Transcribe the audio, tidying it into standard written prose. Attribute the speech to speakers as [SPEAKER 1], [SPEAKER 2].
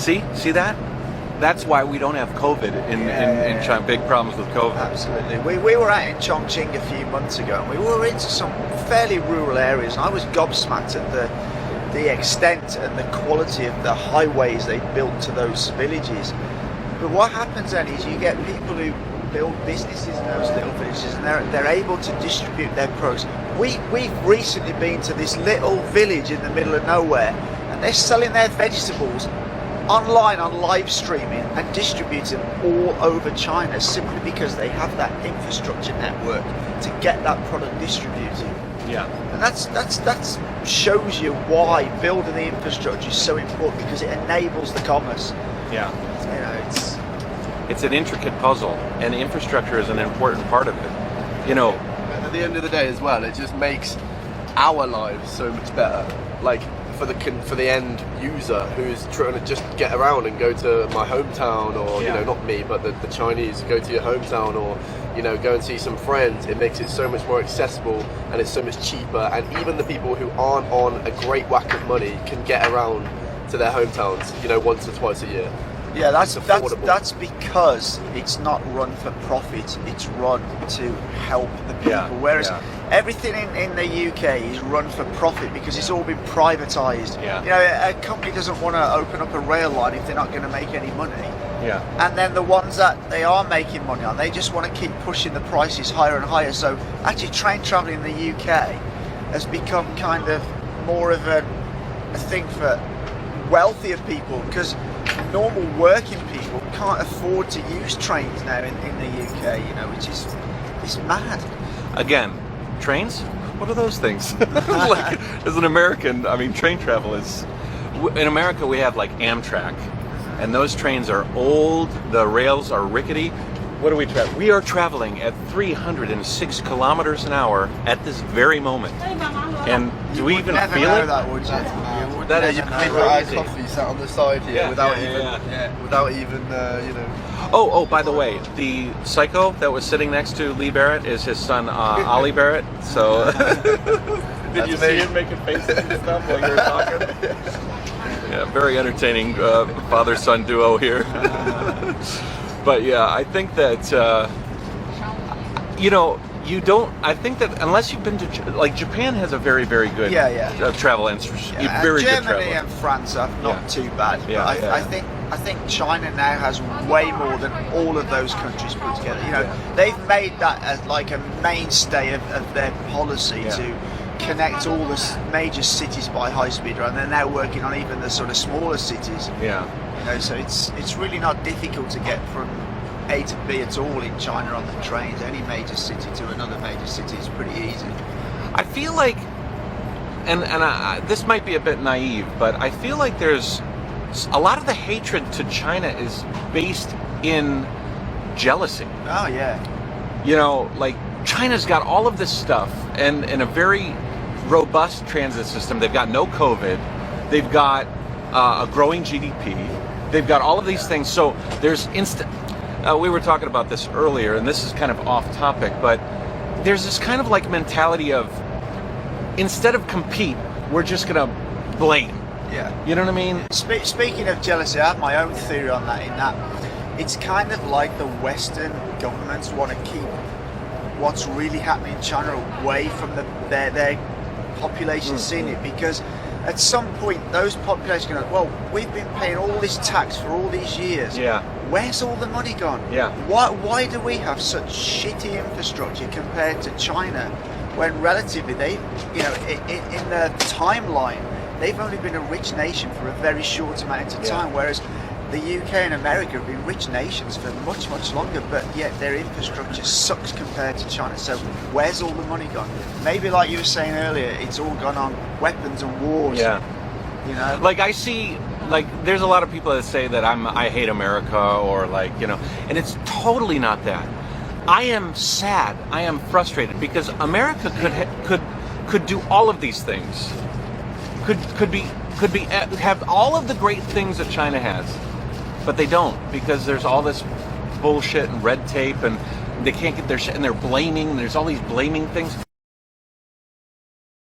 [SPEAKER 1] See that? That's why we don't have COVID in China. Big problems with COVID.
[SPEAKER 2] Absolutely. We were out in Chongqing a few months ago, and we were into some fairly rural areas, and I was gobsmacked at the extent and the quality of the highways they built to those villages. But what happens then is you get people who build businesses in those little villages, and they're able to distribute their products. We've recently been to this little village in the middle of nowhere, and they're selling their vegetables online on live streaming and distributing all over China simply because they have that infrastructure network to get that product distributed.
[SPEAKER 1] Yeah.
[SPEAKER 2] And that's shows you why building the infrastructure is so important, because it enables the commerce.
[SPEAKER 1] Yeah.
[SPEAKER 2] You know,
[SPEAKER 1] it's an intricate puzzle, and infrastructure is an important part of it. You know,
[SPEAKER 3] and at the end of the day as well, it just makes our lives so much better. Like for the end user who's trying to just get around and go to my hometown, or you know, not me, but the Chinese, go to your hometown, or you know, go and see some friends. It makes it so much more accessible, and it's so much cheaper, and even the people who aren't on a great whack of money can get around to their hometowns, you know, once or twice a year.
[SPEAKER 2] Yeah, that's because it's not run for profit, it's run to help the people. Whereas everything in the UK is run for profit because it's all been privatised. You know, a company doesn't want to open up a rail line if they're not going to make any money. And then the ones that they are making money on, they just want to keep pushing the prices higher and higher. So actually train travel in the UK has become kind of more of a thing for wealthier people, because normal working people can't afford to use trains now in the UK, you know, which is mad.
[SPEAKER 1] Again, trains? What are those things? Like, as an American, I mean, train travel is... In America, we have like Amtrak, and those trains are old, the rails are rickety. What are we traveling? We are traveling at 306 kilometers an hour at this very moment. And do we even feel it?
[SPEAKER 2] That, would you?
[SPEAKER 3] That is crazy. Coffee sat on the side here without even you know.
[SPEAKER 1] Oh, by the way, the psycho that was sitting next to Lee Barrett is his son, Ollie Barrett. So, did you see him making faces and stuff while you were talking? Yeah, very entertaining father-son duo here. But yeah, I think that you know, you don't. I think that unless you've been to, like, Japan has a very, very good travel infrastructure. Very good travel.
[SPEAKER 2] Germany and France are not too bad. But I think China now has way more than all of those countries put together. You know, they've made that as like a mainstay of their policy to connect all the major cities by high-speed rail, and they're now working on even the sort of smaller cities. You know, so it's really not difficult to get from A to B at all in China on the trains. Any major city to another major city is pretty easy.
[SPEAKER 1] I feel like, and this might be a bit naive, but I feel like there's a lot of the hatred to China is based in jealousy.
[SPEAKER 2] Oh yeah.
[SPEAKER 1] You know, like, China's got all of this stuff and a very robust transit system. They've got no COVID. They've got a growing GDP. They've got all of these things. So there's we were talking about this earlier, and this is kind of off topic, but there's this kind of like mentality of, instead of compete, we're just gonna blame. You know what I mean?
[SPEAKER 2] Speaking of jealousy, I have my own theory on that, in that it's kind of like the Western governments want to keep what's really happening in China away from their population seeing it, because at some point those populations are going, well, we've been paying all this tax for all these years. Where's all the money gone? Why do we have such shitty infrastructure compared to China, when relatively they, you know, in the timeline, they've only been a rich nation for a very short amount of time, whereas the UK and America have been rich nations for much, much longer, but yet their infrastructure sucks compared to China. So where's all the money gone? Maybe, like you were saying earlier, it's all gone on weapons and wars. You know?
[SPEAKER 1] Like, I see, like, there's a lot of people that say that I hate America, or like, you know, and it's totally not that. I am sad, I am frustrated, because America could do all of these things. Could have all of the great things that China has, but they don't, because there's all this bullshit and red tape, and they can't get their shit, and they're blaming. There's all these blaming things.